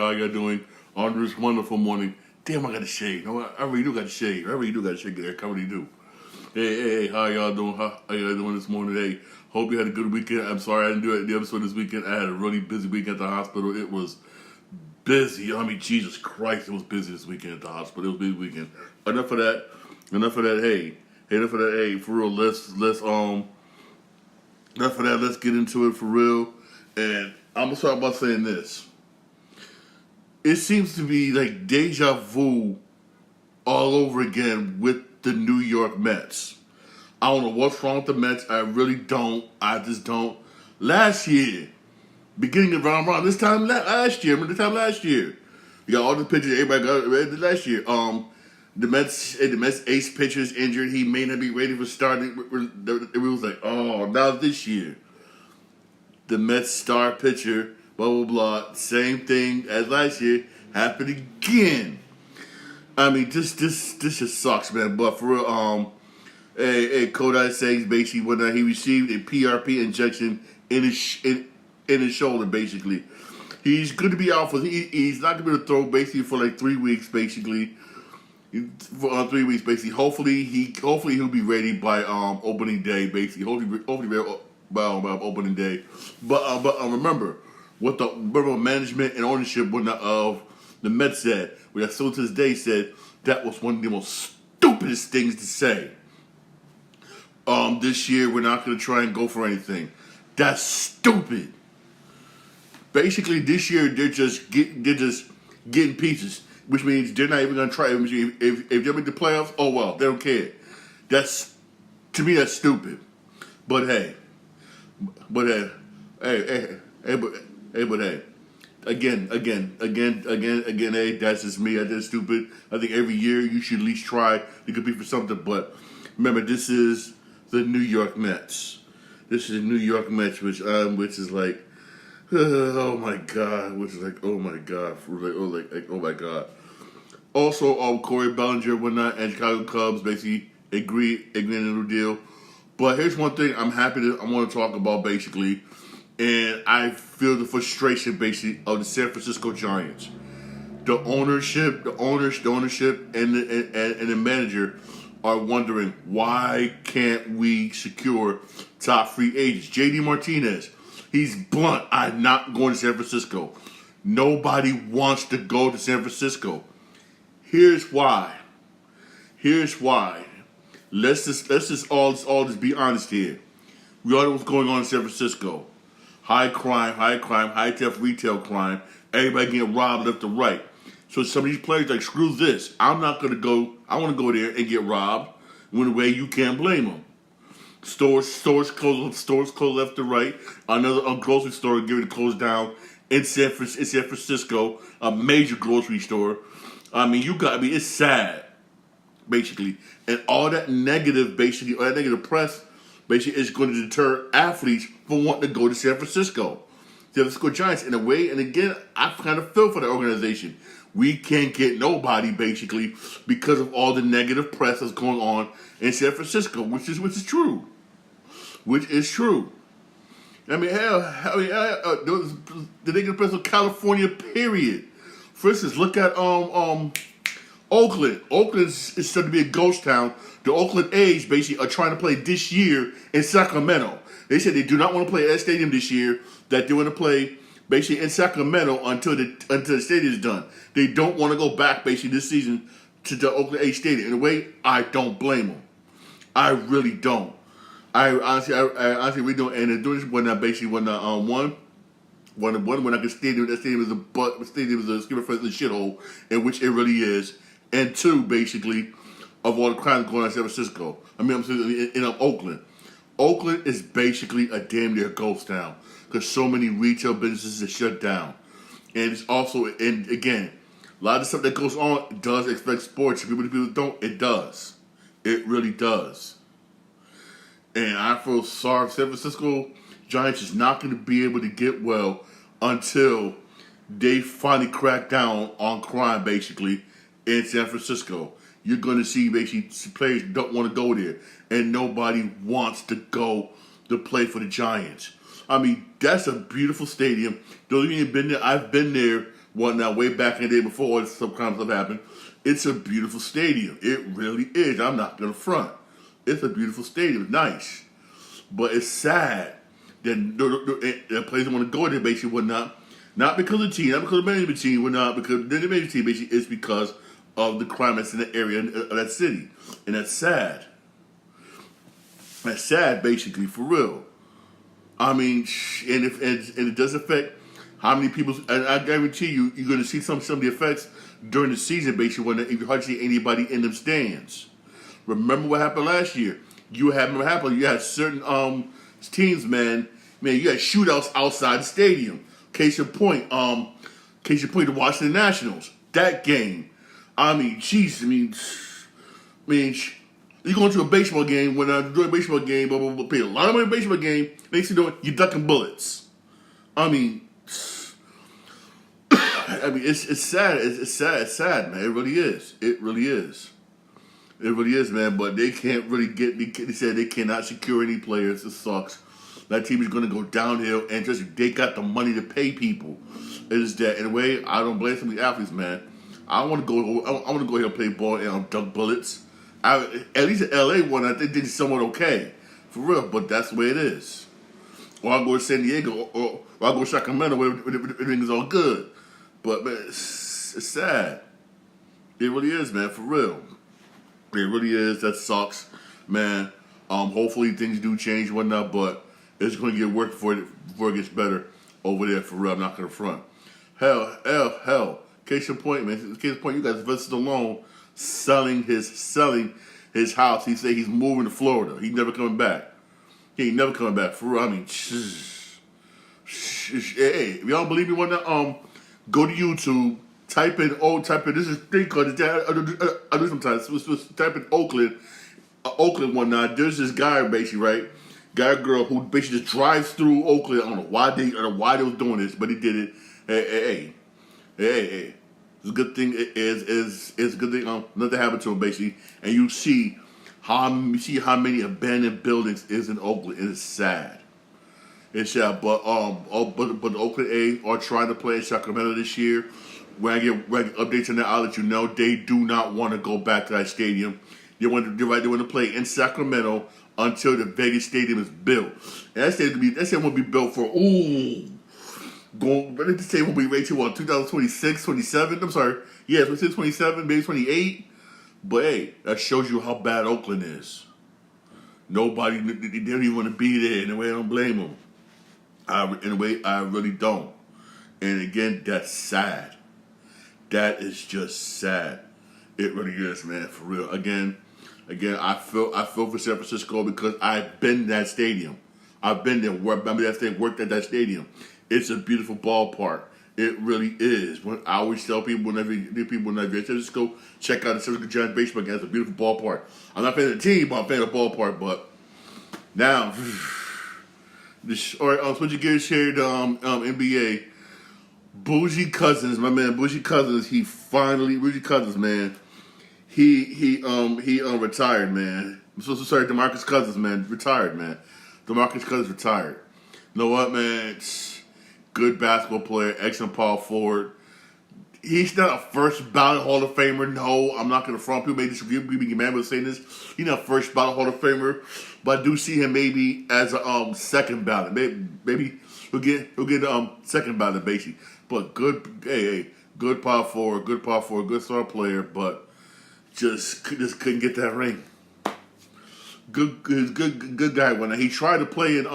How you doing on this wonderful morning? Damn, I got a shade. No, I really do got a shade. I really do got a shade there. I really do. Hey, how y'all doing? How y'all doing this morning? Hey, hope you had a good weekend. I'm sorry I didn't do the episode this weekend. I had a really busy week at the hospital. It was busy. I mean, Jesus Christ, it was busy this weekend at the hospital. It was a busy weekend. Enough of that. Enough of that. Hey, enough of that. Hey, for real. Let's enough of that. Let's get into it for real. And I'm gonna start by saying this. It seems to be like deja vu all over again with the New York Mets. I don't know what's wrong with the Mets. I really don't. I just don't. Last year, beginning of around this time last year, you got all the pitchers everybody got last year. The Mets ace pitcher is injured. He may not be ready for starting. It was like, oh, now this year, the Mets star pitcher, blah blah blah, same thing as last year happened again. I mean, this just sucks, man. But for real, Kodai says basically when he received a PRP injection in his shoulder, basically. He's going to be out for. He's not going to be able to throw basically for like 3 weeks, basically. For 3 weeks, basically. Hopefully he'll be ready by opening day, basically. Hopefully by opening day. But remember what the management and ownership of the Mets said. What still to this day said that was one of the most stupidest things to say. This year we're not going to try and go for anything. That's stupid. Basically, this year they're just getting pieces, which means they're not even going to try. If they make the playoffs, oh well, they don't care. To me that's stupid. But hey, again, hey, that's just me. I did stupid. I think every year you should at least try to compete for something. But remember, this is the New York Mets. This is New York Mets, which is like, oh my god, which is like, oh my god, oh my god. Also, Corey Bellinger, whatnot, and Chicago Cubs basically agreeing on a new deal. But here's one thing I want to talk about basically, and I feel the frustration basically of the San Francisco Giants. The ownership, and the manager are wondering why can't we secure top free agents. JD Martinez, he's blunt. I'm not going to San Francisco. Nobody wants to go to San Francisco. Here's why. Let's just all be honest here. We all know what's going on in San Francisco. High crime, high theft, retail crime. Everybody getting robbed left and right. So some of these players are like, screw this. I'm not going to go. I want to go there and get robbed. When a way you can't blame them. Stores close left and right. Another grocery store getting closed down in San Francisco. A major grocery store. It's sad, basically. And all that negative press, basically, is going to deter athletes from wanting to go to San Francisco. San Francisco Giants, in a way, and again, I kind of feel for the organization. We can't get nobody, basically, because of all the negative press that's going on in San Francisco, which is true. I mean, the negative press of California, period. For instance, look at Oakland. Oakland is starting to be a ghost town. The Oakland A's basically are trying to play this year in Sacramento. They said they do not want to play at that stadium this year. That they want to play basically in Sacramento until the stadium is done. They don't want to go back basically this season to the Oakland A's stadium. In a way, I don't blame them. I really don't. I honestly really don't. And they're doing this when the stadium is a shithole, in which it really is. And two, basically, of all the crimes going on in San Francisco. I'm saying in Oakland. Oakland is basically a damn near ghost town because so many retail businesses are shut down. And it's also, and again, a lot of stuff that goes on does affect sports. People don't. It does. It really does. And I feel sorry. San Francisco Giants is not going to be able to get well until they finally crack down on crime, basically, in San Francisco. You're going to see basically players don't want to go there, and nobody wants to go to play for the Giants. I mean, that's a beautiful stadium. Those of you who've been there, I've been there whatnot, way back in the day before all this some kind of stuff happened. It's a beautiful stadium. It really is. I'm not gonna front. It's a beautiful stadium. It's nice. But it's sad that the players don't want to go there basically whatnot. Not because of the team, not because of the management team, whatnot, because the management team basically is because of the crime that's in the area of that city. And that's sad. That's sad, basically, for real. I mean, and it does affect how many people, and I guarantee you're going to see some of the effects during the season, basically, when you hardly see anybody in them stands. Remember what happened last year? You had certain teams, man, you had shootouts outside the stadium. Case in point, the Washington Nationals. That game. I mean, jeez, you go into a baseball game, when I do a baseball game, pay a lot of money in a baseball game, next thing you know, you're ducking bullets. It's sad. It's sad, man. It really is. It really is. It really is, man. But they can't really they said they cannot secure any players. It sucks. That team is going to go downhill, and just they got the money to pay people. It is that. In a way, I don't blame some of the athletes, man. I want to go here and play ball and duck bullets. At least in LA one, I think they did somewhat okay, for real. But that's the way it is. Or I go to San Diego, or I go to Sacramento, where everything is all good. But man, it's sad. It really is, man, for real. It really is. That sucks, man. Hopefully things do change and whatnot, but it's going to get worse before it gets better over there, for real. I'm not going to front. Hell. Case in point, man. Case in point, you guys, Sylvester Stallone selling his house. He said he's moving to Florida. He's never coming back. He ain't never coming back, for real. I mean, hey, if y'all believe me, whatnot, go to YouTube. Type in this is thing called I do sometimes. Type in Oakland whatnot. There's this guy basically, right? Guy or girl who basically just drives through Oakland. I don't know why they was doing this, but he did it. Hey. It's a good thing. It's a good thing. Nothing happened to him basically, and you see how many abandoned buildings is in Oakland. And it's sad. It's sad, but the Oakland A are trying to play in Sacramento this year. When I get updates on that, I'll let you know. They do not want to go back to that stadium. They want to play in Sacramento until the Vegas stadium is built. And that stadium won't be built for this stadium will be ready to 2026, 27. I'm sorry, 27, maybe 28. But hey, that shows you how bad Oakland is. Nobody, they don't even want to be there. In a way, I don't blame them. In a way, I really don't. And again, that's sad. That is just sad. It really is, man, for real. Again, I feel for San Francisco because I've been in that stadium. I've been there. Worked at that stadium. It's a beautiful ballpark. It really is. I always tell people whenever you San Francisco, check out the San Francisco Giants baseball game. It's a beautiful ballpark. I'm not a fan of the team, but I'm a fan of the ballpark. But now, all right, switching gears here to NBA. Bougie Cousins, my man, Bougie Cousins, Bougie Cousins, man, he retired, man. I'm so sorry, DeMarcus Cousins, man, retired, man. DeMarcus Cousins retired. You know what, man? Good basketball player, excellent power forward. He's not a first ballot Hall of Famer. No, I'm not going to front. People may disagree with me, mad with saying this. He's not a first ballot Hall of Famer, but I do see him maybe as a second ballot. Maybe he'll get second ballot, basically. But good power forward, good star player, but just couldn't get that ring. Good guy. When he tried to play in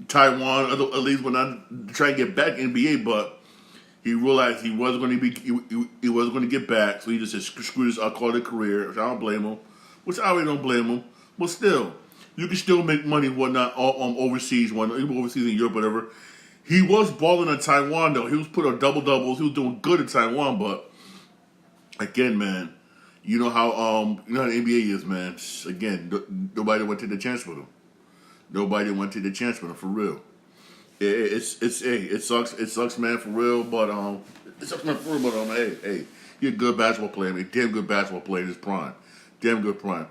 Taiwan, at least when I tried to get back in NBA, but he realized he wasn't going to get back, so he just said, "Screw this! I'll call it a career." Which I don't blame him. Which I really don't blame him. But still, you can still make money, whatnot, overseas, overseas in Europe, whatever. He was balling in Taiwan, though. He was putting on double-doubles. He was doing good in Taiwan, but again, man, you know how the NBA is, man. Again, nobody want to take the chance with him. Nobody want to take the chance with him, for real. It sucks. It sucks, man, for real. But it sucks, man, for real. But hey, you're a good basketball player. I mean, damn good basketball player in his prime. Damn good prime.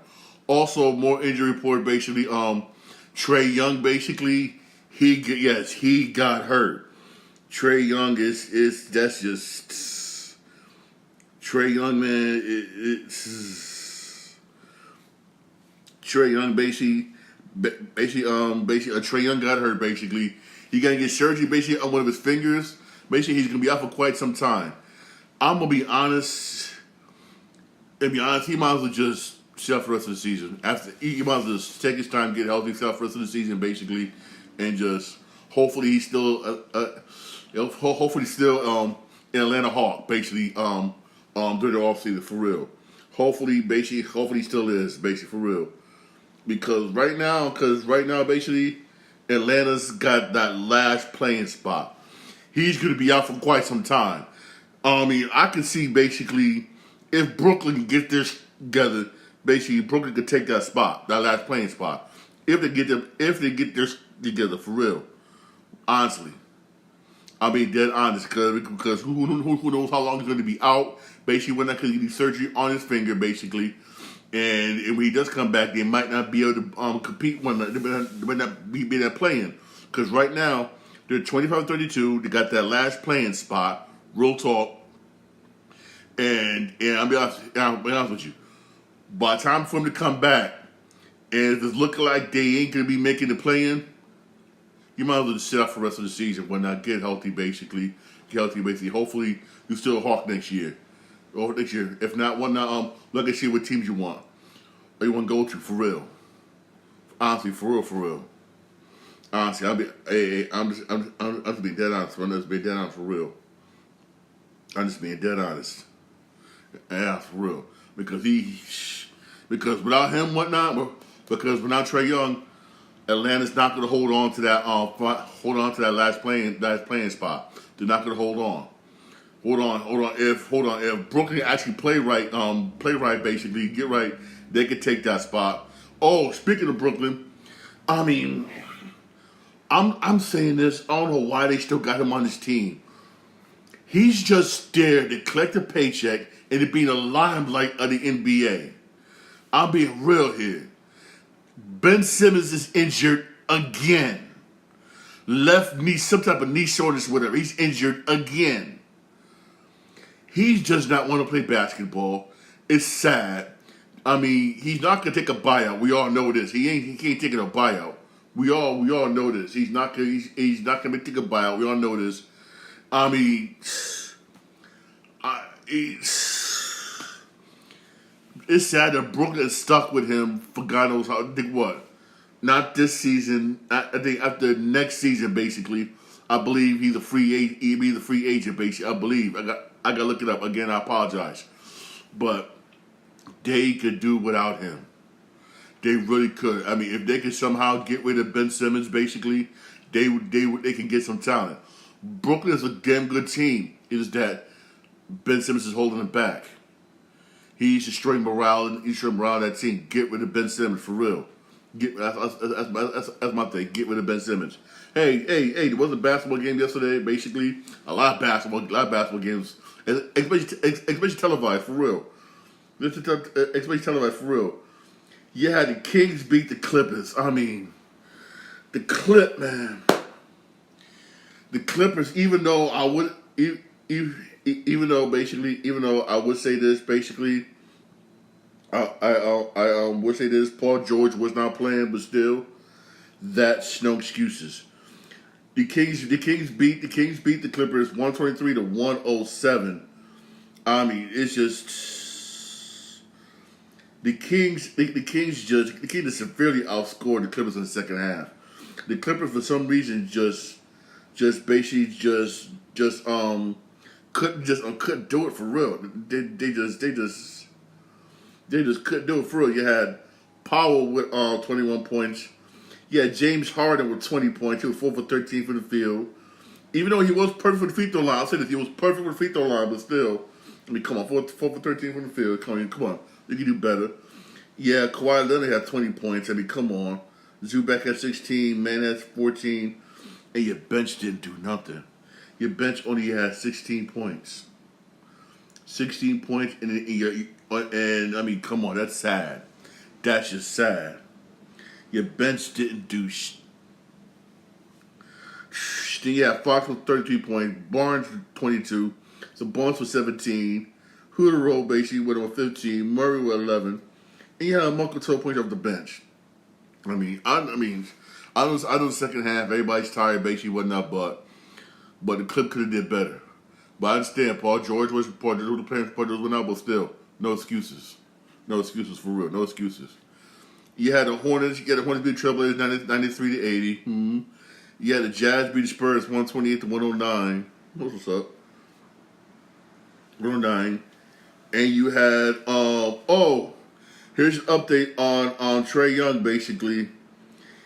Also, more injury report. Basically, Trae Young. Basically, he got hurt. Trae Young is that's just Trae Young, man. It's Trae Young basically Trae Young got hurt. Basically, he got to get surgery basically on one of his fingers. Basically, he's gonna be out for quite some time. I'm gonna be honest. He might as well just sit out for the rest of the season. He might as well just take his time, get healthy, sit out for the rest of the season, basically, and just hopefully he's still, hopefully still in Atlanta Hawk, basically, during the offseason for real. Hopefully he still is, basically for real. Because right now, basically, Atlanta's got that last playing spot. He's going to be out for quite some time. I can see basically if Brooklyn can get this together, basically Brooklyn could take that spot, that last playing spot. If they get this together for real, honestly, dead honest, because who knows how long he's going to be out? Basically, when that could get surgery on his finger, basically, and when he does come back, they might not be able to compete when they might not be that playing. Because right now they're 25-32. They got that last playing spot. Real talk. And I'll be honest with you. By the time for him to come back, and if it's looking like they ain't gonna be making the play-in, you might as well just sit out for the rest of the season. When not get healthy, basically. Hopefully, you still a Hawk next year. Or next year. If not, look and see what teams you want. Or you want to go to for real. Honestly, for real. Honestly, I'm just being dead honest. I'm just being dead honest for real. I'm just being dead honest. Yeah, for real. Because without him, because without Trae Young, Atlanta's not going to hold on to that last playing spot. They're not going to hold on. Hold on. If Brooklyn actually play right, basically get right, they could take that spot. Oh, speaking of Brooklyn, I'm saying this. I don't know why they still got him on this team. He's just there to collect a paycheck and to be in the limelight of the NBA. I'm being real here. Ben Simmons is injured again. Left knee, some type of knee soreness, whatever. He's injured again. He does not want to play basketball. It's sad. He's not gonna take a buyout. We all know this. He can't take a buyout. We all know this. He's not gonna take a buyout. We all know this. It's sad that Brooklyn is stuck with him for God knows how. What? Not this season. I think after next season, basically. I believe he's a free agent. He'll be the free agent, basically. I believe. I got to look it up again. I apologize, but they could do without him. They really could. If they could somehow get rid of Ben Simmons, basically, they can get some talent. Brooklyn is a damn good team. It is that Ben Simmons is holding them back. He's destroying morale of that team. Get rid of Ben Simmons for real. That's my thing. Get rid of Ben Simmons. Hey! There was a basketball game yesterday. Basically, a lot of basketball games, especially televised for real. Especially televised for real. Yeah, the Kings beat the Clippers. The Clippers. Even though I would say this, basically, I would say this. Paul George was not playing, but still, that's no excuses. The Kings beat the Clippers 123-107. It's just the Kings severely outscored the Clippers in the second half. The Clippers for some reason just couldn't do it for real. They just couldn't do it for real. You had Powell with 21 points. Yeah, James Harden with 20 points. He was 4 for 13 from the field. Even though he was perfect for the free throw line, I'll say this, he was perfect for the free throw line, but still, come on, 4 for 13 from the field. Come on, you can do better. Yeah, Kawhi Leonard had 20 points. Come on. Zubac had 16, Man had 14, and your bench didn't do nothing. Your bench only had 16 points. 16 points, and come on, that's sad. That's just sad. Your bench didn't do Then you have Fox with 33 points, Barnes with 22, so Barnes with 17, Hooter roll basically with him with 15, Murray with 11, and you have Monk with 12 points off the bench. I know the second half everybody's tired basically whatnot, but the Clip could have did better. But I understand Paul George was part of the players went out, but still, no excuses. No excuses for real. No excuses. You had the Hornets. You had the Hornets beat the Trailblazers 93 to 80. Mm-hmm. You had the Jazz beat the Spurs 128 to 109. What's up? 109. And you had here's an update on Trae Young. Basically,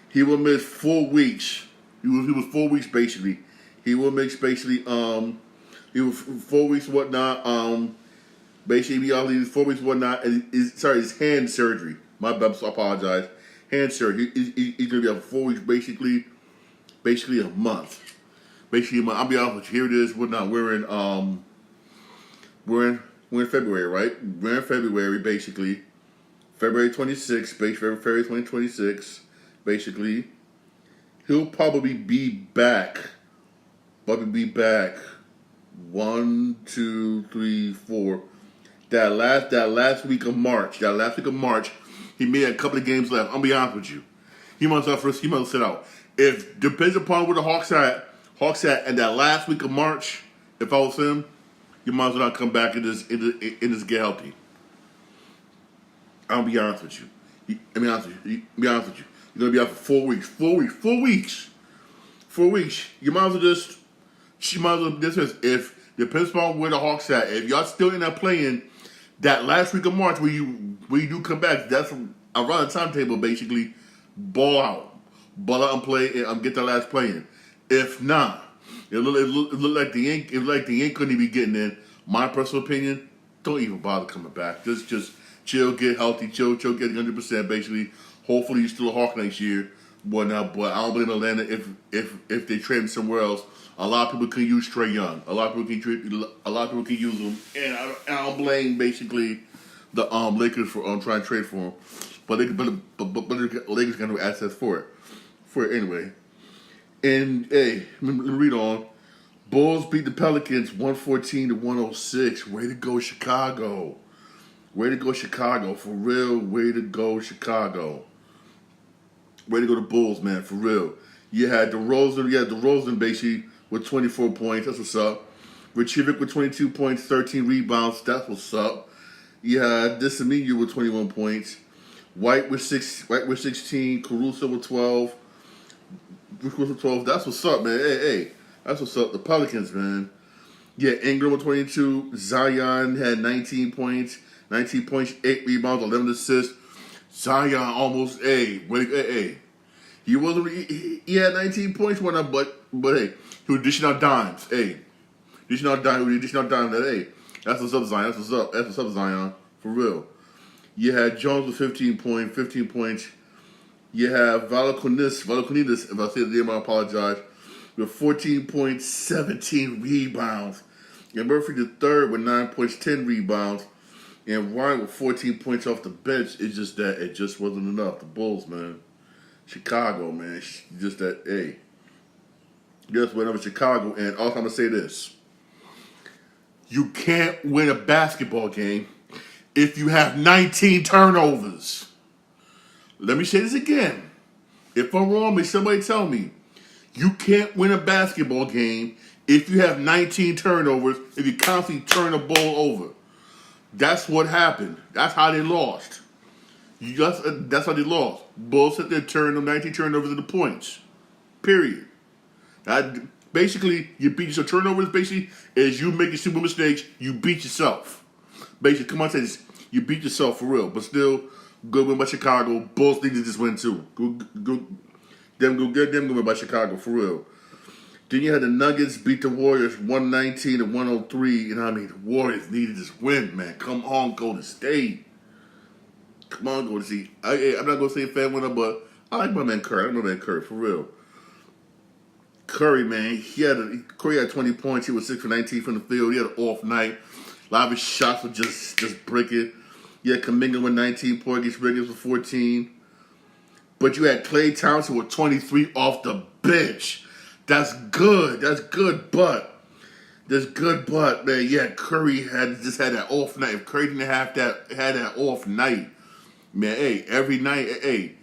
he will miss 4 weeks. He was 4 weeks basically. He will miss basically he was 4 weeks whatnot. Basically, he 4 weeks whatnot. And his hand surgery. My bad, so I apologize. Hand surgery. He's gonna be out for 4 weeks, basically a month. Basically a month. I'll be honest with you. Here it is. Whatnot. We're in February, right? We're in February, basically. February 26th, February 2026, basically. He'll probably be back. 1, 2, 3, 4. That last week of March, he may have a couple of games left. I'll be honest with you. He must sit out. If depends upon where the Hawks at and that last week of March, if I was him, you might as well not come back and just get healthy. I'll be honest with you. You're gonna be out for 4 weeks. 4 weeks. 4 weeks. You might as well just. If depends upon where the Hawks at. If y'all still in that playing, that last week of March where you do come back, that's around the timetable basically. Ball out and play and get that last play in. If not, it look like the ain't couldn't even be getting in. My personal opinion, don't even bother coming back. Just chill, get healthy, chill, get 100% basically. Hopefully you're still a Hawk next year. But I don't blame Atlanta if they trade him somewhere else. A lot of people can use Trae Young. A lot of people can use him, and I don't blame basically the Lakers for trying to trade for him. But the Lakers got no access for it anyway. And hey, let me read on. Bulls beat the Pelicans 114 to 106. Way to go, Chicago. Way to go, Chicago. For real, way to go, Chicago. Way to go, the Bulls, man, for real. You had DeRozan basically with 24 points. That's what's up. Richivic with 22 points, 13 rebounds. That's what's up. You had Disamiyu with 21 points. White with 16. Caruso with 12. That's what's up, man. Hey. That's what's up. The Pelicans, man. Yeah, Ingram with 22. Zion had 19 points. 8 rebounds, 11 assists. Zion almost, he had 19 points one up, but hey, he was dishing out dimes. Dishing out dimes. That's what's up, Zion. That's what's up, Zion. For real. You had Jones with 15 points. You have Valanciunas, if I say the name, I apologize, with 14 points, 17 rebounds. And Murphy the third with 9 points, 10 rebounds. And Ryan with 14 points off the bench. It's just that it just wasn't enough. The Bulls, man. Chicago, man. Just that, just went over Chicago. And also, I'm going to say this. You can't win a basketball game if you have 19 turnovers. Let me say this again. If I'm wrong, may somebody tell me. You can't win a basketball game if you have 19 turnovers, if you constantly turn the ball over. That's what happened. That's how they lost. That's how they lost. Bulls sit there, turn them 19 turnovers into points. Period. Basically, you beat yourself. Turnovers, basically, is you making simple mistakes, you beat yourself. Basically, come on, say this. You beat yourself for real. But still, good win by Chicago. Bulls need to just win too. Good win by Chicago, for real. Then you had the Nuggets beat the Warriors 119 to 103. The Warriors needed this win, man. Come on, Golden State. Come on, Golden State. I'm not going to say a fan winner, but I like my man Curry. For real. Curry, man, Curry had 20 points. He was 6 for 19 from the field. He had an off night. A lot of his shots were just breaking. You had Kuminga with 19 points. Wiggins with 14. But you had Klay Thompson with 23 off the bench. That's good. That's good, but man, yeah, Curry had that off night. If Curry didn't have that off night, man, hey, every night, hey,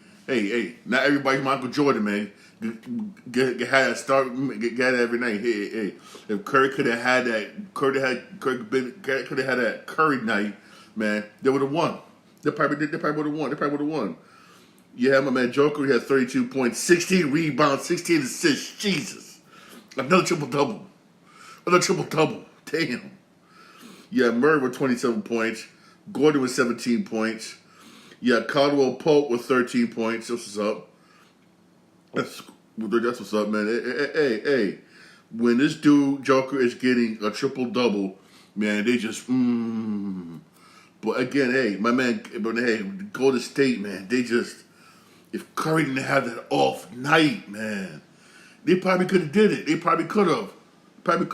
not everybody's Michael Jordan, man. Had that start, get that every night. Hey, if Curry could have had that, could have had that Curry night, man, they would have won. They probably would have won. Yeah, my man Joker, he had 32 points, 16 rebounds, 16 assists. Jesus, another triple double. Damn. Yeah, Murray with 27 points. Gordon with 17 points. Yeah, Caldwell Pope with 13 points. That's what's up. That's what's up, man. Hey. When this dude, Joker, is getting a triple-double, man, they just, But again, hey, my man, Golden State, man, they just, if Curry didn't have that off night, man, they probably could have did it. They probably could have. Man.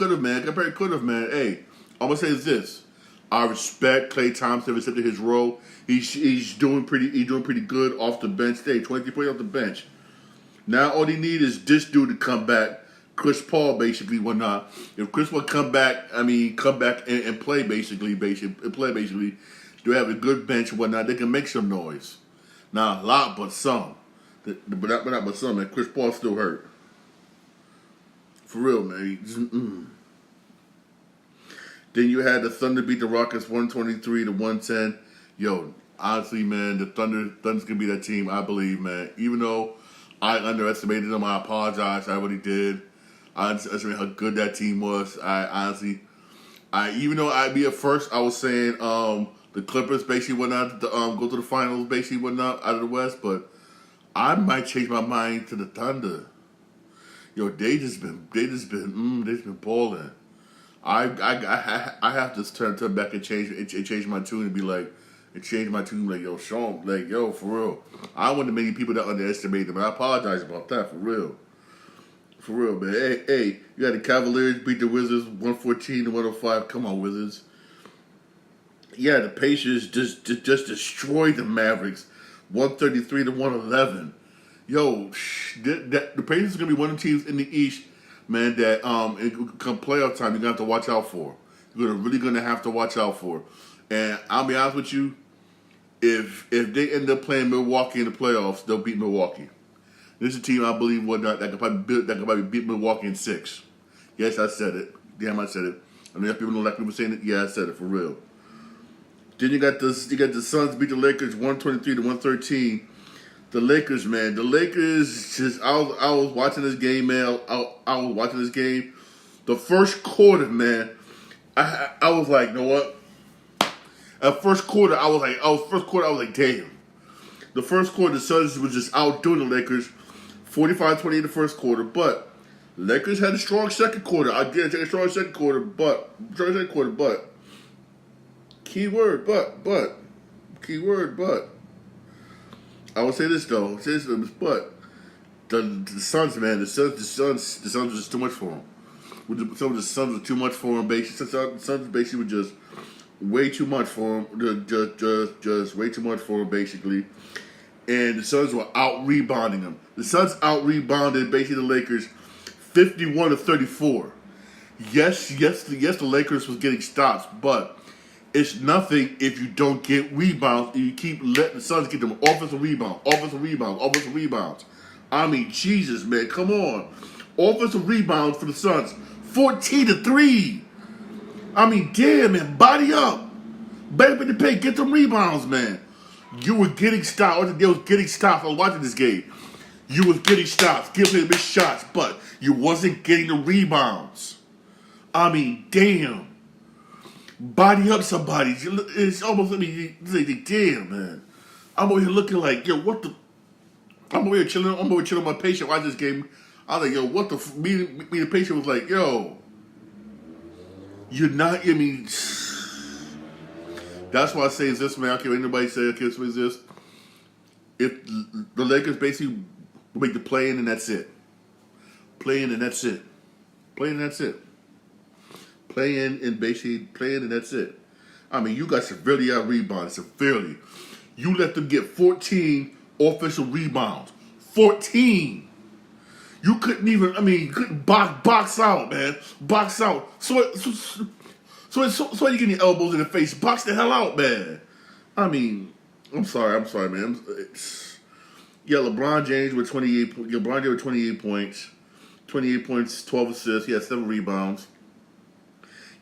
Hey, I'm gonna say this: I respect Klay Thompson accepting his role. He's doing pretty good off the bench. 23 points off the bench. Now all they need is this dude to come back. Chris Paul basically will not. If Chris Paul come back and play basically. Do have a good bench and whatnot? They can make some noise. Not a lot, but some. But not some. Man, Chris Paul still hurt. For real, man. Then you had the Thunder beat the Rockets 123-110. Yo, honestly, man, the Thunder's gonna be that team, I believe, man. Even though I underestimated them, I apologize. I really did. I underestimated how good that team was. Even though I'd be at first, I was saying the Clippers basically went out to go to the finals, basically went out of the West, but I might change my mind to the Thunder. Yo, they just been balling. I have to turn back and change my tune and be like, yo, show them, like, yo, for real. I want to many people that underestimate them, and I apologize about that, for real, man. Hey, you got the Cavaliers beat the Wizards 114-105. Come on, Wizards. Yeah, the Pacers just destroyed the Mavericks 133-111. Yo, the Pacers are gonna be one of the teams in the East, man, that come playoff time you're gonna have to watch out for. You're really gonna have to watch out for. And I'll be honest with you, if they end up playing Milwaukee in the playoffs, they'll beat Milwaukee. This is a team I believe that could probably beat Milwaukee in 6. Yes, I said it. Damn, I said it. I mean, people don't like people saying it. Yeah, I said it for real. Then you got the Suns beat the Lakers 123-113. The Lakers, man. The Lakers just I was watching this game, man. I was watching this game. The first quarter, man, I was like, you know what? At first quarter, I was like, damn. The first quarter, the Suns was just outdoing the Lakers, 45-28 the first quarter. But Lakers had a strong second quarter. I did take a strong second quarter, but keyword, but. I would say this though. But the Suns, man, the Suns was just too much for them. The Suns were too much for them. Basically, the Suns basically were just way too much for them. Just way too much for them, basically. And the Suns were out rebounding them. The Suns out rebounded basically the Lakers 51-34. Yes, the Lakers was getting stops, but it's nothing if you don't get rebounds and you keep letting the Suns get them offensive rebounds. I mean, Jesus, man, come on. Offensive rebounds for the Suns, 14-3. I mean, damn, man, body up. Baby to pay, get them rebounds, man. You were getting stops. They was getting stops. I was watching this game. You was getting stops, giving them shots, but you wasn't getting the rebounds. I mean, damn. Body up somebody. It's almost like, damn, man. I'm over here looking like, yo, what the? I'm over here chilling with my patient watching this game. I was like, yo, what the? Me the patient was like, yo, you're not. I mean, that's why I say is this, man. I can't hear anybody say, okay, so is this. If the Lakers basically make the play in and that's it. Play in and that's it. Play in and that's it. I mean, you got severely out rebounded. Severely. You let them get 14 offensive rebounds. 14. You couldn't even. I mean, you couldn't box out, man. Box out. So you getting your elbows in the face. Box the hell out, man. I mean, I'm sorry, man. Yeah, LeBron James with 28. LeBron James with 28 points, 28 points, 12 assists. He had 7 rebounds.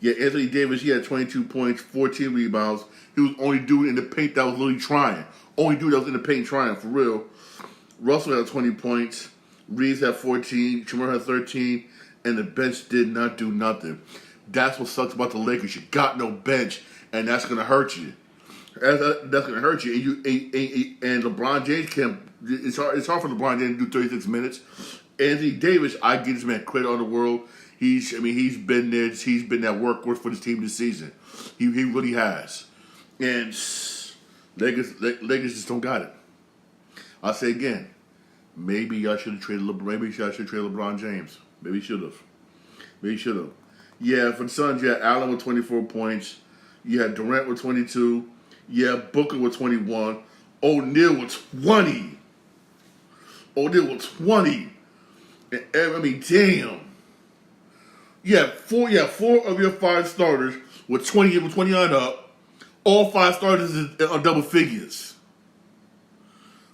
Yeah, Anthony Davis, he had 22 points, 14 rebounds. He was only dude in the paint that was literally trying. Only dude that was in the paint trying, for real. Russell had 20 points. Reeves had 14. Shamir had 13. And the bench did not do nothing. That's what sucks about the Lakers. You got no bench, and that's going to hurt you. That's going to hurt you. And LeBron James can't. It's hard for LeBron James to do 36 minutes. Anthony Davis, I give this man credit on the world. He's been there. He's been that workhorse for this team this season. He really has. And Lakers just don't got it. I'll say again, maybe y'all should have traded LeBron James. Maybe should have. Yeah, for the Suns, you had Allen with 24 points. You had Durant with 22. You had Booker with 21. O'Neal with 20. And, I mean, damn. You had four of your 5 starters with 29 up. All 5 starters are double figures.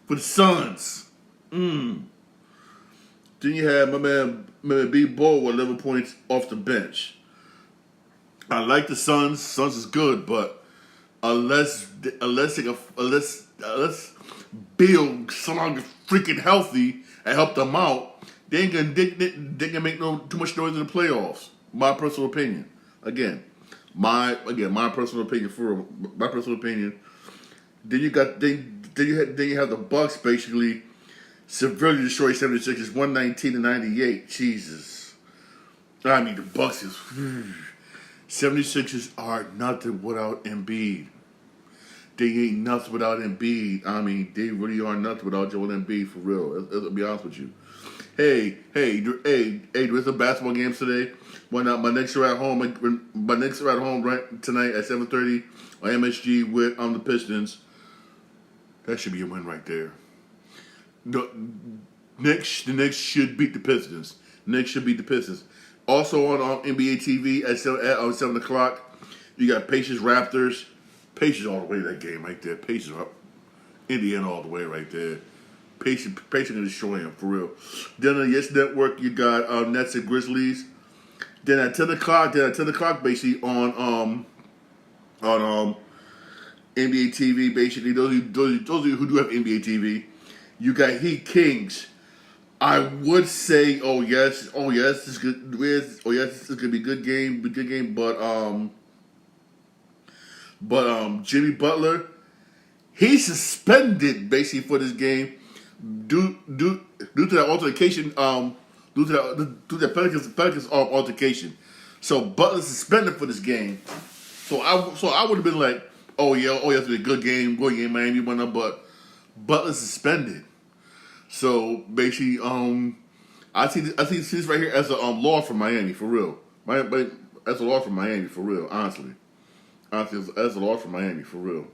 For the Suns. Then you had my man B. Ball with 11 points off the bench. I like the Suns. Suns is good, but unless Bill somehow freaking healthy and help them out, they ain't gonna make too much noise in the playoffs. My personal opinion. Again, my personal opinion. My personal opinion. Then you have the Bucks basically severely destroy 76ers 119-98. Jesus. I mean, the Bucks is 76ers are nothing without Embiid. They ain't nothing without Embiid. I mean, they really are nothing without Joel Embiid, for real. I'll be honest with you. Hey, there's some basketball games today. Why not? My Knicks are at home. Right tonight at 7:30 on MSG with the Pistons. That should be a win right there. The Knicks should beat the Pistons. Also on NBA TV at 7 o'clock, you got Pacers Raptors. Pacers all the way to that game right there. Pacers up. Indiana all the way right there. Pacers gonna destroy him for real. Then on the Yes Network, you got Nets and Grizzlies. Then at 10 o'clock, basically on NBA TV, basically those of you who do have NBA TV, you got Heat Kings. I would say, this is good. This is gonna be a good game, but Jimmy Butler, he's suspended basically for this game due to that altercation. Due to that Pelicans altercation. So Butler's suspended for this game. So I would have been like, it's been a good game, Miami won up, but Butler's suspended. So basically, I see this right here as a law from Miami for real. That's a law from Miami for real. Honestly, that's a law from Miami for real.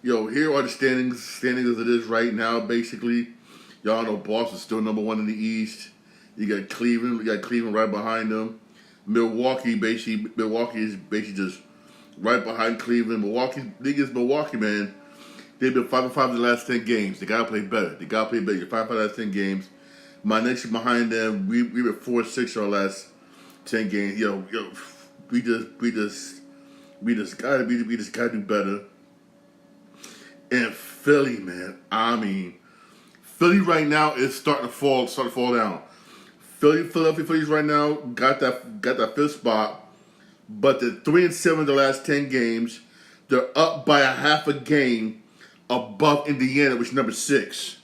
Here are the standings as it is right now. Basically, y'all know Boston's still number 1 in the East. You got Cleveland right behind them. Milwaukee is basically just right behind Cleveland. Milwaukee, man. They've been 5-5 in the last 10 games. They gotta play better. You're 5-5 in the last 10 games. My next behind them, we were 4-6 our last 10 games. We just gotta do better. And Philly, man. I mean, Philly right now is starting to fall down. Philadelphia Phillies right now got that 5th spot, but they're 3-7 the last 10 games. They're up by a half a game above Indiana, which is number 6.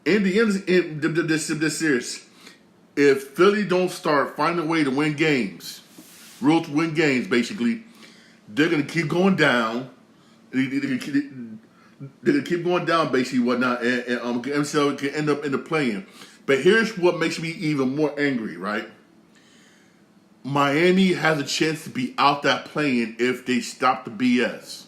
Indiana's in this series. If Philly don't start finding a way to win games, basically, they're gonna keep going down. They're gonna keep going down, basically, whatnot, and MCL can end up in the play-in. But here's what makes me even more angry, right? Miami has a chance to be out that play-in if they stop the BS.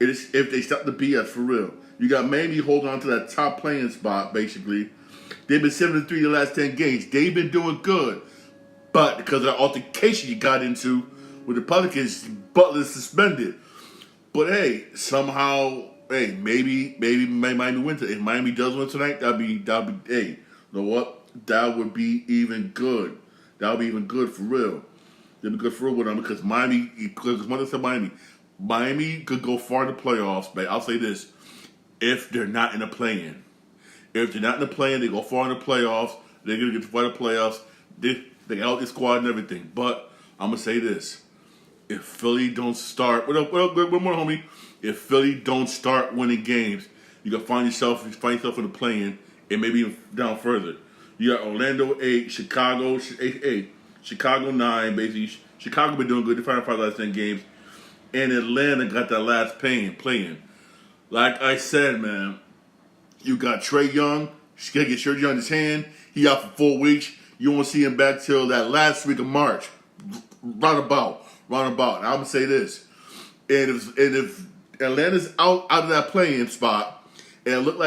If they stop the BS for real. You got Miami holding on to that top play-in spot, basically. They've been 7-3 the last 10 games. They've been doing good. But because of the altercation you got into with the Pelicans, Butler is suspended. But hey, somehow, hey, maybe Miami win tonight. If Miami does win tonight, that'd be, hey, you know what? That would be even good. That would be even good for real. That'd be good for real with them because Miami, because when I said Miami could go far in the playoffs, but I'll say this, if they're not in the play-in. If they're not in the play-in, they go far in the playoffs, they're going to get far in the playoffs, they got out the squad and everything. But I'm going to say this, if Philly don't start, one more homie, if Philly don't start winning games, you can find yourself in the play-in and maybe even down further. You got Orlando 8, Chicago 8, Chicago 9, basically. Chicago been doing good. They finally the last 10 games. And Atlanta got that last play-in. Like I said, man, you got Trae Young. He's got to get surgery on his hand. He out for 4 weeks. You won't see him back till that last week of March. Roundabout. And I'm going to say this. And if Atlanta's out of that play-in spot, and it look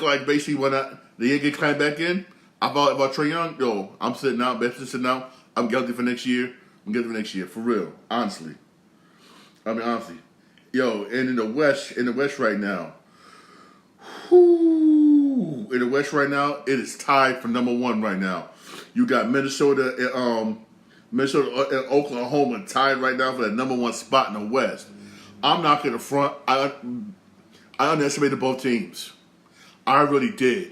like basically when they ain't get climbed back in, about Trae Young, yo, I'm sitting out, I'm guilty for next year. For real. Honestly. Yo, and in the West right now, it is tied for number 1 right now. You got Minnesota and Oklahoma tied right now for that number 1 spot in the West. I'm not going to front. I underestimated both teams. I really did.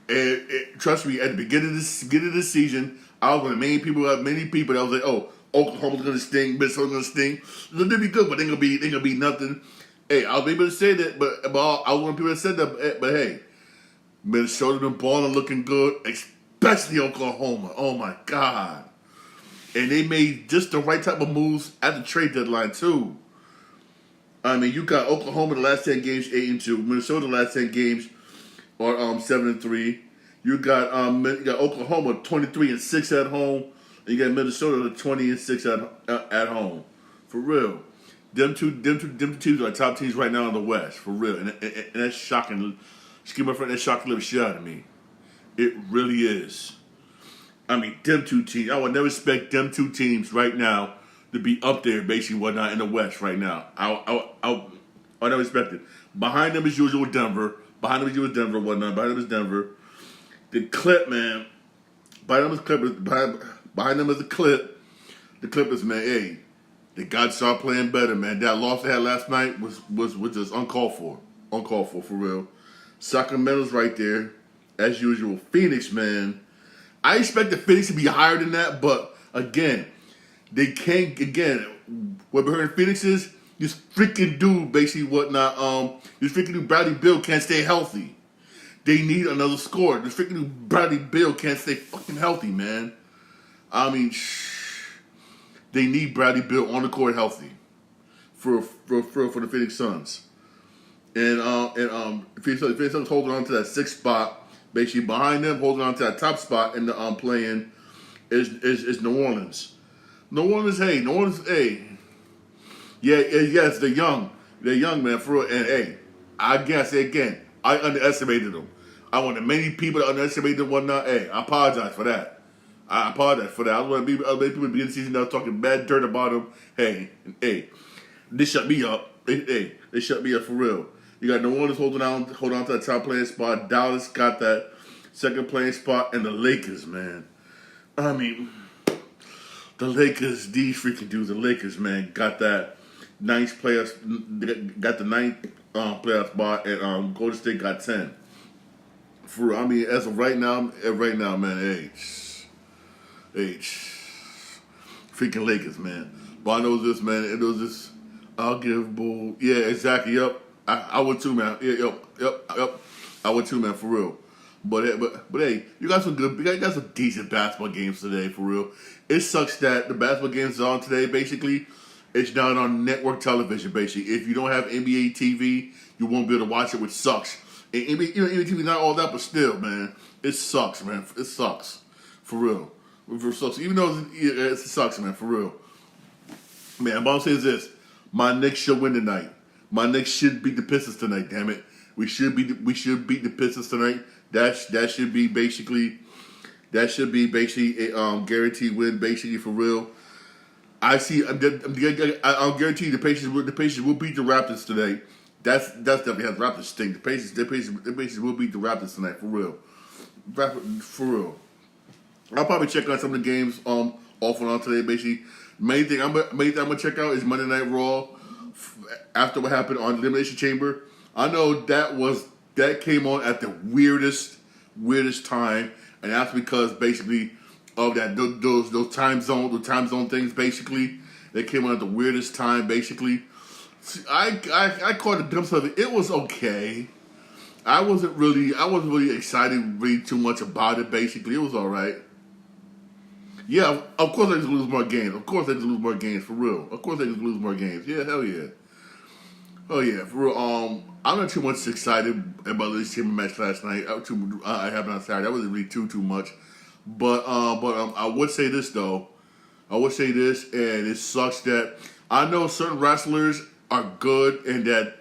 And trust me, at the beginning of this season, I was with many people that was like, oh, Oklahoma's gonna sting, Minnesota's gonna sting. They'll be good, but they're gonna be nothing. Hey, I was able to say that, but I was one of the people that said that. But hey, Minnesota been balling, looking good, especially Oklahoma. Oh my God! And they made just the right type of moves at the trade deadline too. I mean, you got Oklahoma the last 10 games 8-2, Minnesota the last 10 games are 7-3. You got Oklahoma 23-6 at home. And you got Minnesota 20-6 at home. For real. Them two teams are top teams right now in the West. For real. And that's shocking. Excuse my friend, that's shocking the shit out of me. It really is. I mean, them two teams. I would never expect them two teams right now to be up there, basically, whatnot, in the West right now. I never expect it. Behind them is usual Denver. Behind them is Denver. The Clip, man. Behind them is the Clip. The Clippers, man, hey, they got to start playing better, man. That loss they had last night was just uncalled for. For real. Sacramento's right there, as usual. Phoenix, man. I expect the Phoenix to be higher than that, but again, they can't. Again, what we heard in Phoenix is this freaking dude, basically whatnot. This freaking dude, Bradley Beal, can't stay healthy. They need another scorer. This freaking dude, Bradley Beal, can't stay fucking healthy, man. I mean, they need Bradley Beal on the court healthy for the Phoenix Suns. And Phoenix Suns holding on to that 6th spot. Basically behind them, holding on to that top spot in the play-in is New Orleans. New Orleans, hey. Yes, they're young. They're young, man, for real. And hey, I guess again, I underestimated them. I want many people that underestimated them whatnot. Hey, I apologize for that. I was one of the people at the beginning of the season that was talking bad dirt about them. Hey, they shut me up. They shut me up for real. You got New Orleans holding on to that top playing spot. Dallas got that second playing spot, and the Lakers, man. I mean, the Lakers, these freaking dudes, the Lakers, man, got that ninth playoff spot, and Golden State got 10. For real, I mean, as of right now, man, hey, freaking Lakers, man. But I know this, man. It was this. I'll give bull. Yeah, exactly. Yep. I would too, man. Yeah, yep. I would too, man. For real. But hey, you got some decent basketball games today, for real. It sucks that the basketball games are on today. Basically, it's not on network television. Basically, if you don't have NBA TV, you won't be able to watch it, which sucks. And NBA TV is not all that, but still, man, it sucks, man. It sucks, for real. It sucks. Even though it sucks, man, for real. Man, what I'm saying is this: my Knicks should win tonight. My Knicks should beat the Pistons tonight. Damn it, we should beat the Pistons tonight. That should be basically a guaranteed win, basically for real. I see. I'll guarantee the Pacers will beat the Raptors today. That's definitely has Raptors stink. The Pacers will beat the Raptors tonight for real. For real. I'll probably check out some of the games off and on today. Basically, main thing I'm gonna check out is Monday Night Raw. After what happened on Elimination Chamber, I know that came on at the weirdest time, and that's because basically of that those time zone things. Basically, they came on at the weirdest time. Basically, I caught a glimpse of it. It was okay. I wasn't really excited really too much about it. Basically, it was all right. Yeah, of course they just lose more games. Of course they just lose more games for real. Of course they just lose more games. Yeah, hell yeah. Oh yeah, for real. I'm not too much excited about this team match last night. I happened on Saturday. I wasn't really too much, but I would say this though. I would say this, and it sucks that I know certain wrestlers are good, and that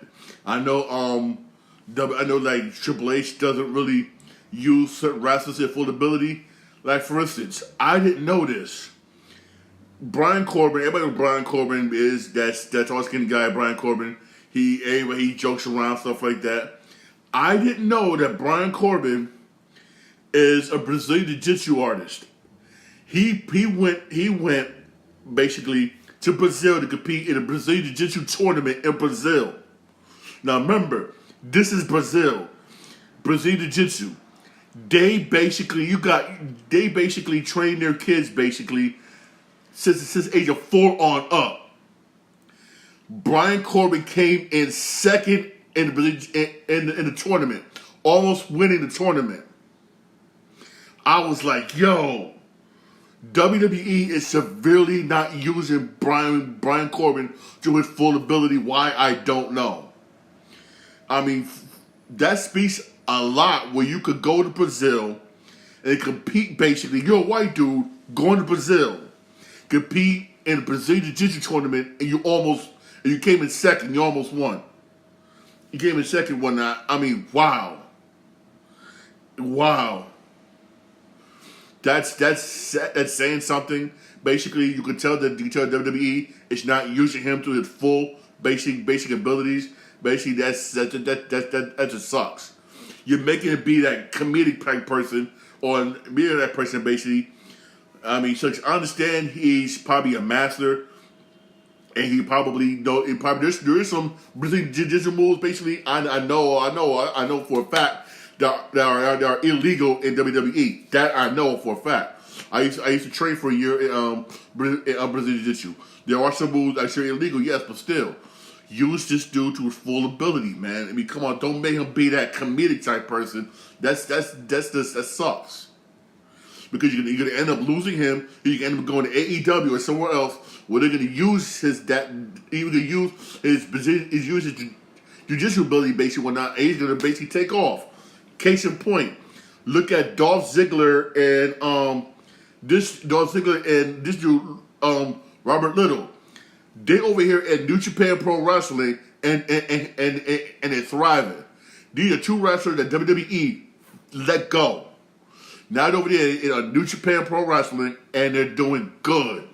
I know like Triple H doesn't really use certain wrestlers at full ability. Like for instance, I didn't know this. Brian Corbin, everybody knows Brian Corbin is that's all skinny guy. Brian Corbin. He jokes around, stuff like that. I didn't know that Brian Corbin is a Brazilian Jiu-Jitsu artist. He went basically to Brazil to compete in a Brazilian Jiu-Jitsu tournament in Brazil. Now remember, this is Brazil. Brazilian Jiu-Jitsu. They basically train their kids basically since the age of 4 on up. Brian Corbin came in second in the tournament, almost winning the tournament. I was like, yo, WWE is severely not using Brian Corbin to his full ability. Why, I don't know. I mean, that speaks a lot where you could go to Brazil and compete basically. You're a white dude going to Brazil, compete in a Brazilian Jiu-Jitsu tournament, and you came in second. You almost won. You came in second one night. I mean, wow. That's saying something. Basically, you can tell WWE is not using him to his full basic abilities. Basically, that just sucks. You're making it be that comedic type person, or being that person basically. I mean, so I understand he's probably a master. And he probably know. There is some Brazilian Jiu-Jitsu moves. Basically, I know for a fact that are illegal in WWE. That I know for a fact. I used to train for a year in Brazilian Jiu-Jitsu. There are some moves that are illegal, yes, but still, use this dude to his full ability, man. I mean, come on, don't make him be that comedic type person. That sucks. Because you're gonna end up losing him, you can end up going to AEW or somewhere else where they're gonna use his jiu-jitsu ability basically whatnot, and he's gonna basically take off. Case in point, look at Dolph Ziggler and this dude Robert Little. They over here at New Japan Pro Wrestling and they're thriving. These are two wrestlers that WWE let go. Now they're over there in New Japan Pro Wrestling, and they're doing good.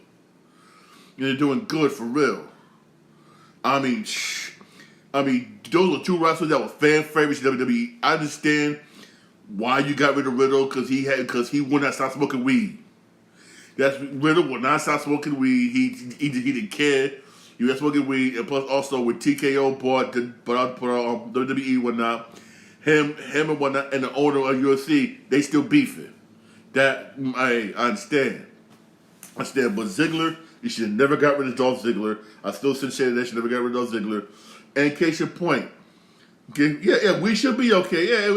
They're doing good for real. I mean, those are two wrestlers that were fan favorites in WWE. I understand why you got rid of Riddle because he would not stop smoking weed. Riddle would not stop smoking weed. He didn't care. He was smoking weed, and plus also with TKO bought WWE and whatnot. Him and whatnot, and the owner of UFC, they still beefing. That I understand. But Ziggler, you should have never got rid of Dolph Ziggler. I still say that you should never got rid of Dolph Ziggler. And in case your point, okay, yeah, we should be okay. Yeah,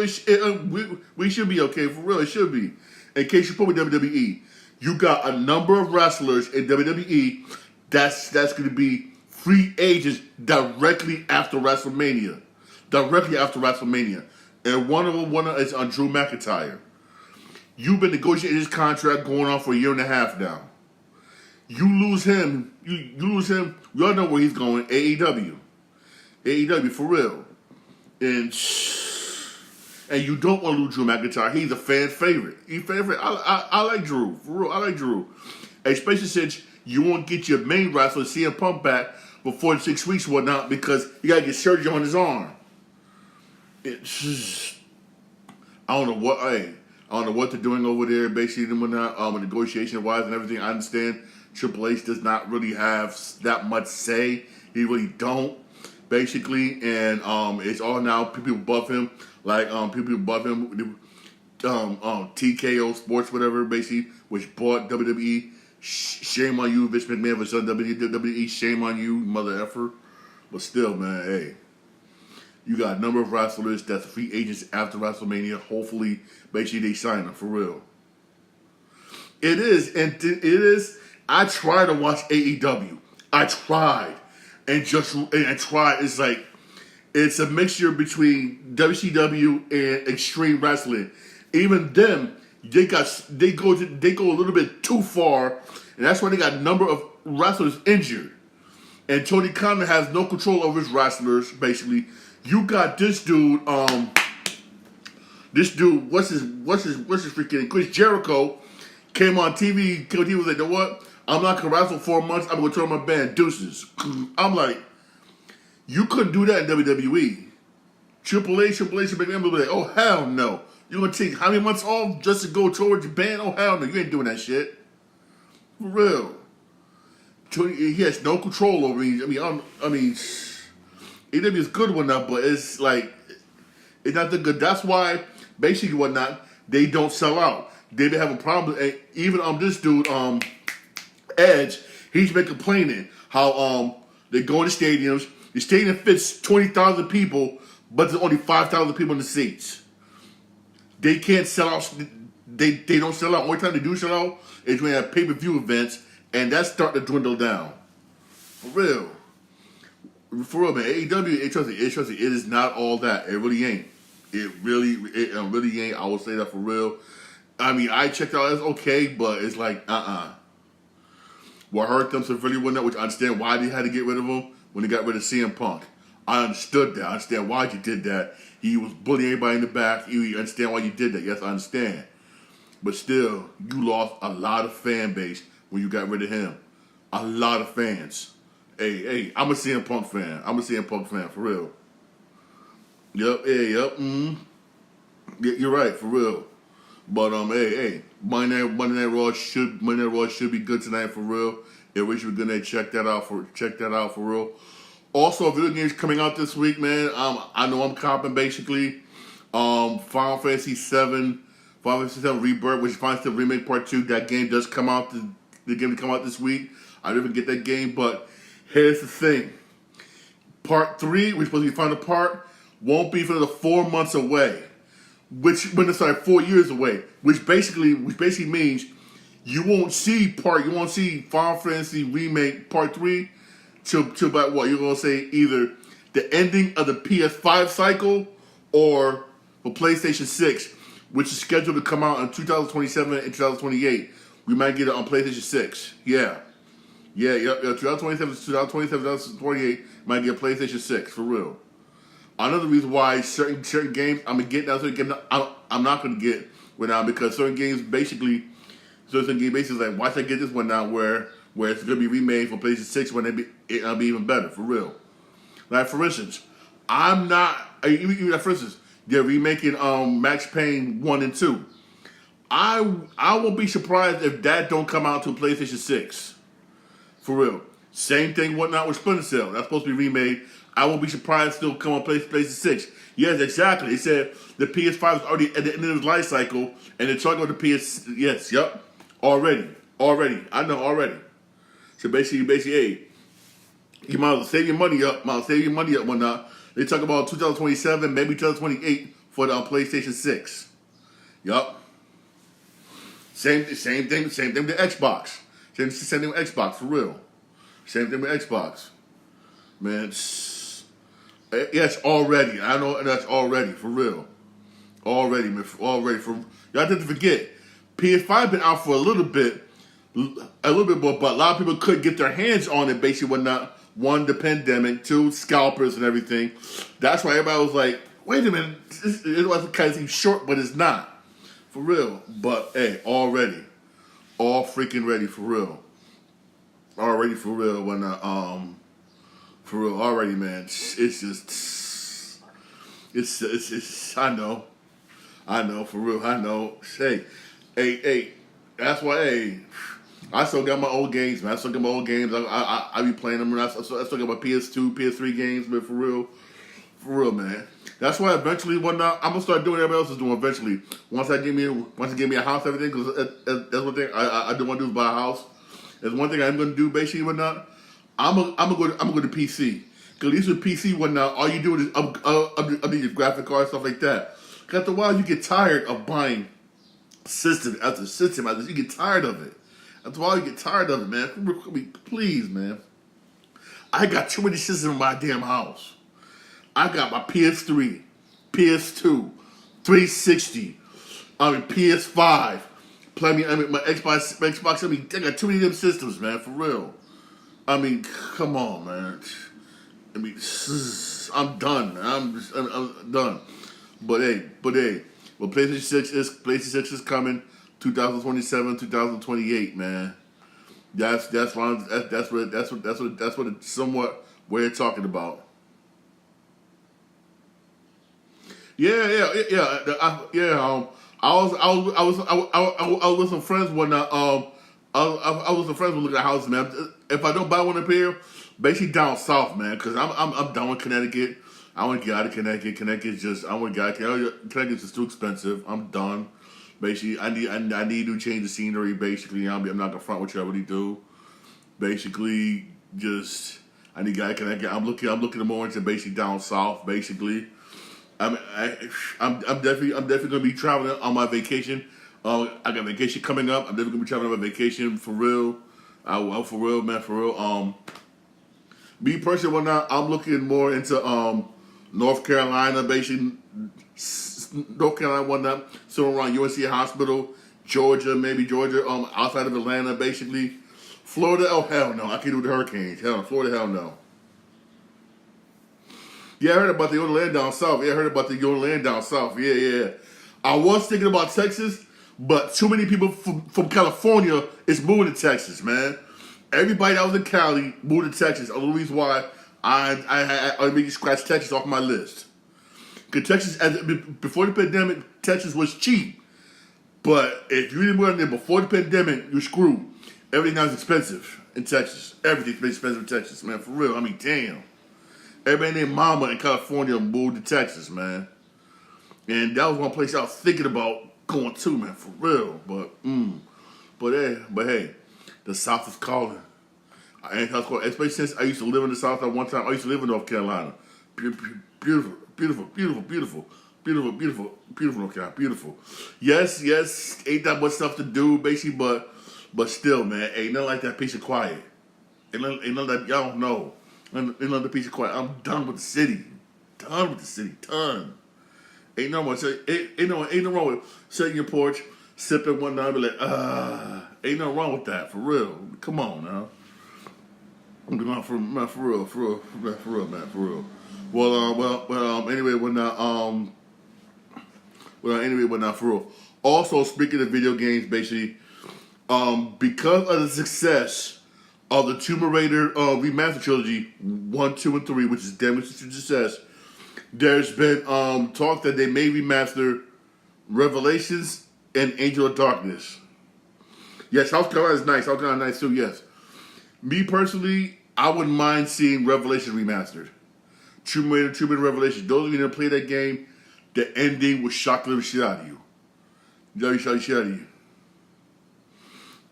we should be okay for real. It should be. In case your point with WWE, you got a number of wrestlers in WWE that's going to be free agents directly after WrestleMania. And one of them is on Drew McIntyre. You've been negotiating his contract going on for a year and a half now. You lose him. You lose him. We all know where he's going. AEW for real. And And you don't want to lose Drew McIntyre. He's a fan favorite. I like Drew. For real, I like Drew. Especially since you won't get your main wrestler, CM Punk, back for 4 to 6 weeks or whatnot because he got to get surgery on his arm. It's just, I don't know what they're doing over there, basically, and whatnot, negotiation-wise and everything. I understand Triple H does not really have that much say. He really don't, basically. And it's all now people above him. Like, people above him, TKO Sports, whatever, basically, which bought WWE. Shame on you, Vince McMahon, for selling WWE. Shame on you, mother effer. But still, man, hey. You got a number of wrestlers that's free agents after WrestleMania. Hopefully, basically, they sign them, for real. It is. I tried to watch AEW. I tried. And tried. It's like, it's a mixture between WCW and Extreme Wrestling. Even them, they go a little bit too far, and that's why they got a number of wrestlers injured. And Tony Khan has no control over his wrestlers, basically. You got this dude, what's his freaking Chris Jericho came on TV, he was like, you know what? I'm not gonna wrestle 4 months, I'm gonna turn my band deuces. I'm like, you couldn't do that in WWE. Triple H, be like, oh hell no. You're gonna take how many months off just to go towards your band? Oh hell no, you ain't doing that shit. For real. He has no control over me. I mean, AEW is good one now, but it's like, it's not that good. That's why, basically, whatnot, they don't sell out. They have a problem. And even this dude, Edge, he's been complaining how they go in the stadiums. The stadium fits 20,000 people, but there's only 5,000 people in the seats. They can't sell out. They don't sell out. Only time they do sell out is when they have pay-per-view events, and that's starting to dwindle down. For real. For real, man. AEW, trust me, it is not all that. It really ain't. It really ain't. I will say that for real. I mean, I checked out, it's okay, but it's like, What hurt them severely with that, which I understand why they had to get rid of him when they got rid of CM Punk. I understood that. I understand why you did that. He was bullying everybody in the back. You understand why you did that. Yes, I understand. But still, you lost a lot of fan base when you got rid of him. A lot of fans. Hey, I'm a CM Punk fan. For real. Yep, Yeah, you're right, for real. But hey, Monday Night Raw should be good tonight, for real. If we should be good, check that out for real. Also, video games coming out this week, man. I know I'm copping basically. Final Fantasy VII Rebirth, which is Final Fantasy Remake Part 2. That game does come out. The game to come out this week. I didn't even get that game, but here's the thing. Part 3, which is supposed to be final part, won't be for another 4 months away. 4 years away. Which basically means you won't see Final Fantasy Remake Part 3 till about what? You're gonna say either the ending of the PS5 cycle or for PlayStation 6, which is scheduled to come out in 2027 and 2028. We might get it on PlayStation 6. Yeah. 2027, 2028 might get a PlayStation 6 for real. Another reason why certain games I'm gonna get now, I'm not gonna get right now because certain games basically like why should I get this one now where it's gonna be remade for PlayStation 6 when it'll be even better for real. Like for instance, they're remaking Max Payne 1 and 2. I won't be surprised if that don't come out to PlayStation 6. For real. Same thing whatnot with Splinter Cell. That's supposed to be remade. I won't be surprised still come on PlayStation 6. Yes, exactly. They said the PS5 is already at the end of its life cycle, and they're talking about the PS. Yes, yep. Already. I know already. So basically, hey, you might as well save your money up. Whatnot. They talk about 2027, maybe 2028 for the PlayStation 6. Yup. Same thing with Xbox. Same thing with Xbox, for real. Same thing with Xbox. Man, yes, already. I know that's already, for real. Already, man. Already. Y'all didn't forget, PS5 been out for a little bit more, but a lot of people couldn't get their hands on it, basically, whatnot. One, the pandemic. Two, scalpers and everything. That's why everybody was like, Wait a minute. It was kind of seem short, but it's not. For real. But hey, already. All freaking ready for real. Already for real when for real already, man. It's just it's I know for real. I know. Hey, that's why. Hey, I still got my old games, man. I still got my old games. I be playing them. I still got my PS2, PS3 games, man. For real, man. That's why eventually, I'm gonna start doing what everybody else is doing. Eventually, once I give me a house, everything, because that's one thing I do want to do is buy a house. There's one thing I'm gonna do basically, whatnot. I'm gonna go to PC. Because at least with PC, whatnot, all you do is update your graphic card, stuff like that. Because after a while, you get tired of buying system after system. You get tired of it. After a while, you get tired of it, man. Please, man. I got too many systems in my damn house. I got my PS3, PS2, 360, PS5. My Xbox. I got too many of them systems, man. For real. Come on, man. I'm done, man. I'm done. But hey, PlayStation 6 is coming, 2027, 2028, man. That's what it's somewhat we're talking about. Yeah. I was with some friends when I was with some friends when looking at houses, man. If I don't buy one up here, basically down south, man, because I'm done with Connecticut. I want to get out of Connecticut. Connecticut's just too expensive. I'm done. Basically, I need to change the scenery. Basically, I'm not gonna front what you already do. Basically, just I need to get out of Connecticut. I'm looking more into basically down south. Basically. I'm definitely gonna be traveling on my vacation. I got vacation coming up. I'm definitely gonna be traveling on my vacation for real. For real, man, for real. Me personally, whatnot, I'm looking more into North Carolina, basically North Carolina, whatnot. So around UNC Hospital, Georgia, outside of Atlanta, basically. Florida, oh hell no, I can't do the hurricanes. Hell no, Florida, hell no. Yeah, I heard about the land down south. Yeah. I was thinking about Texas, but too many people from California is moving to Texas, man. Everybody that was in Cali moved to Texas. The reason why I make you scratch Texas off my list. Because Texas, before the pandemic, Texas was cheap. But if you didn't move there before the pandemic, you're screwed. Everything now is expensive in Texas. Everything's expensive in Texas, man. For real. Damn. Everybody named Mama in California moved to Texas, man. And that was one place I was thinking about going to, man, for real. But hey, the South is calling. Especially since I used to live in the South at one time. I used to live in North Carolina. Beautiful North Carolina. Beautiful. Yes, ain't that much stuff to do, basically, but still, man, ain't nothing like that peace and quiet. Ain't nothing that y'all don't know. Another piece of quiet. I'm done with the city. Done. Ain't no wrong with sitting in your porch, sipping one night, be like, ain't no wrong with that, for real. Come on now. For real, man. Well, anyway, we're not for real. Also, speaking of video games, basically, because of the success of the Tomb Raider remaster trilogy 1, 2, and 3, which is demonstrated success, there's been talk that they may remaster Revelations and Angel of Darkness. Yes, South Carolina is nice. South Carolina is nice too. Yes, me personally, I wouldn't mind seeing Revelations remastered. Tomb Raider Revelations. Those of you that play that game, the ending will shock the shit out of you.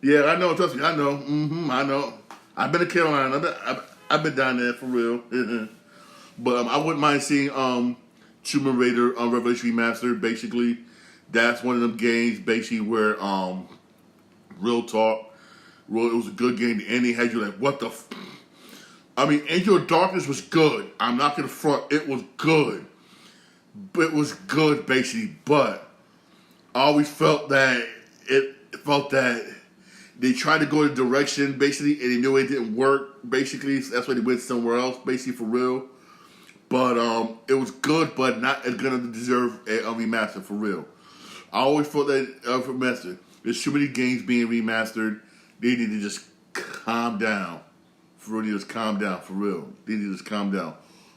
Yeah, I know. Trust me, I know. I know. I've been to Carolina. I've been down there for real. But I wouldn't mind seeing Tomb Raider Revelation Remastered. Basically, that's one of them games basically where real talk, it was a good game. The ending had you like, what the? Angel of Darkness was good. I'm not gonna front. It was good. It was good basically, but I always felt that they tried to go in a direction, basically, and they knew it didn't work, basically. So that's why they went somewhere else, basically, for real. but it was good, but not as good as deserve a remaster for real. I always thought that remastered. There's too many games being remastered. They need to just calm down. For real, just calm down. For real, they need to just calm down.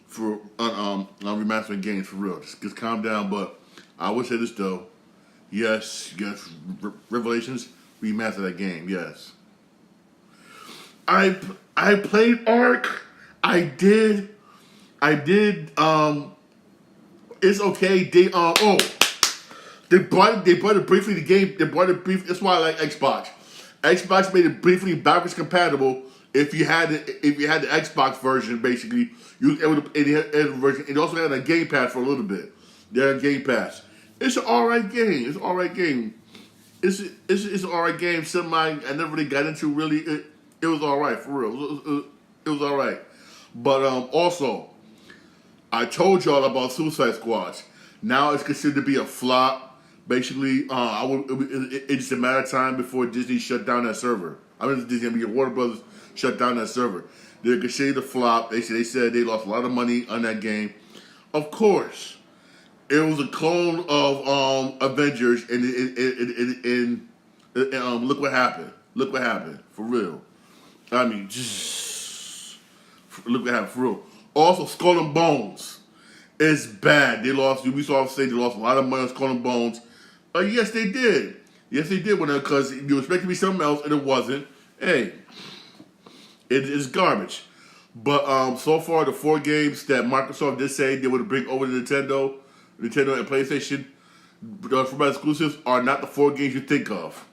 For remastering games, for real, just calm down. But I would say this though, yes, Revelations remaster that game, yes. I played Ark. I did. It's okay. They brought it briefly the game. They brought it briefly. That's why I like Xbox. Xbox made it briefly backwards compatible. If you had the Xbox version, basically, it also had a Game Pass for a little bit. They had a Game Pass. It's an alright game. It's an alright game. It's an alright game. Something I never really got into. Really, it was alright for real. It was alright. But also, I told y'all about Suicide Squad. Now it's considered to be a flop. Basically, it's just a matter of time before Disney shut down that server. I mean, Disney, Warner Brothers shut down that server. They're considered a flop. They said they lost a lot of money on that game. Of course, it was a clone of Avengers, and look what happened. Look what happened for real. I mean, just look what happened for real. Also, Skull and Bones is bad. They lost. Ubisoft say they lost a lot of money on Skull and Bones. Yes, they did. Yes, they did. Because you were expecting to be something else, and it wasn't. Hey, it is garbage. But so far, the 4 games that Microsoft did say they would bring over to Nintendo and PlayStation, from my exclusives, are not the 4 games you think of.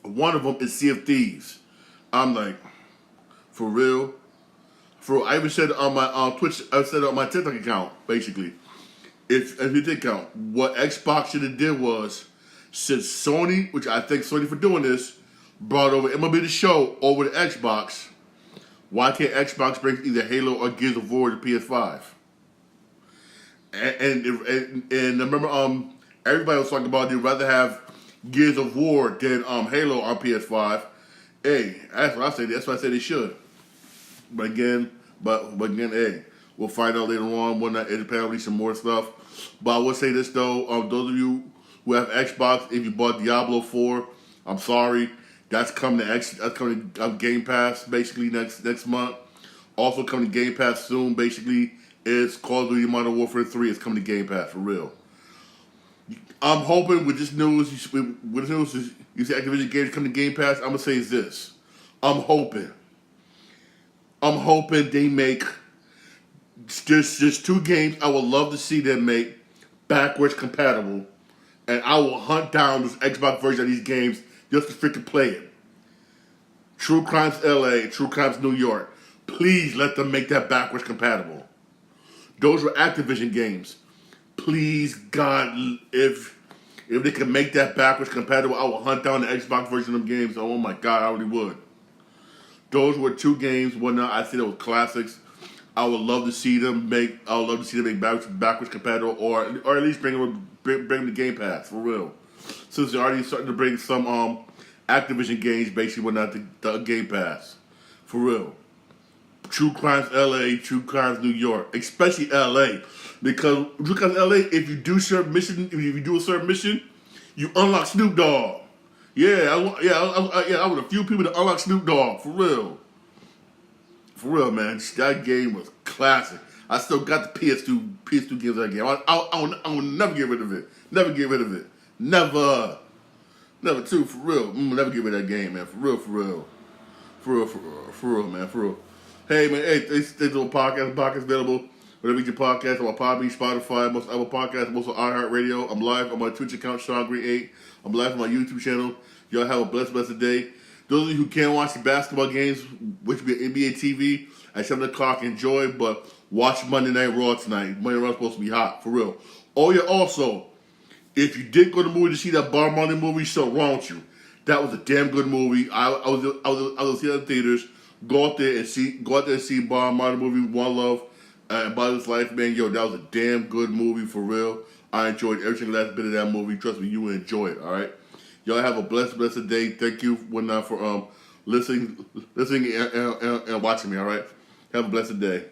One of them is Sea of Thieves. I'm like, for real? For real. I even said on my Twitch, I said on my TikTok account, basically, if you think out, what Xbox should have did was, since Sony, which I thank Sony for doing this, brought over MLB The Show over to Xbox, why can't Xbox bring either Halo or Gears of War to PS5? And remember, everybody was talking about they'd rather have Gears of War than Halo on PS5. Hey, that's what I say. That's what I say they should. But again, hey, we'll find out later on when apparently some more stuff. But I will say this though, those of you who have Xbox, if you bought Diablo 4, I'm sorry. That's coming to Game Pass basically next month. Also coming to Game Pass soon. Basically, is Call of Duty Modern Warfare 3 is coming to Game Pass for real. I'm hoping with this news, you see Activision games coming to Game Pass. I'm gonna say is this. I'm hoping they make just 2 games I would love to see them make backwards compatible, and I will hunt down this Xbox version of these games just to freaking play it. True Crimes LA, True Crimes New York. Please let them make that backwards compatible. Those were Activision games. Please, God, if they can make that backwards compatible, I will hunt down the Xbox version of them games. Oh my God, I really would. Those were 2 games. I said they were classics. I would love to see them make. I would love to see them make backwards compatible, or at least bring them to Game Pass for real. Since they're already starting to bring some Activision games, basically, not the Game Pass for real. True Crimes LA, True Crimes New York, especially LA, because True Crimes LA, if you do a certain mission, you unlock Snoop Dogg. I was a few people to unlock Snoop Dogg for real. For real, man. That game was classic. I still got the PS2 games of that game. I will never get rid of it. Never get rid of it. Never. Never, too, for real. Never get rid of that game, man. For real. For real, man. For real. Hey, man. Hey, this little podcast. The podcast available wherever you get your podcast. On my Podbean, Spotify, most other podcasts, most on iHeartRadio. I'm live on my Twitch account, Sean Green 8. I'm live on my YouTube channel. Y'all have a blessed day. Those of you who can't watch the basketball games, which will be NBA TV at 7 o'clock, enjoy, but watch Monday Night Raw tonight. Monday Night Raw is supposed to be hot, for real. Oh, yeah, also, if you did go to the movie to see that Bar Marley movie, something wrong with you. That was a damn good movie. I was here in the theaters. Go out there and see Bar Marley movie, One Love, About His Life, man. Yo, that was a damn good movie, for real. I enjoyed every single last bit of that movie. Trust me, you will enjoy it, all right? Y'all have a blessed day. Thank you for listening and watching me, all right? Have a blessed day.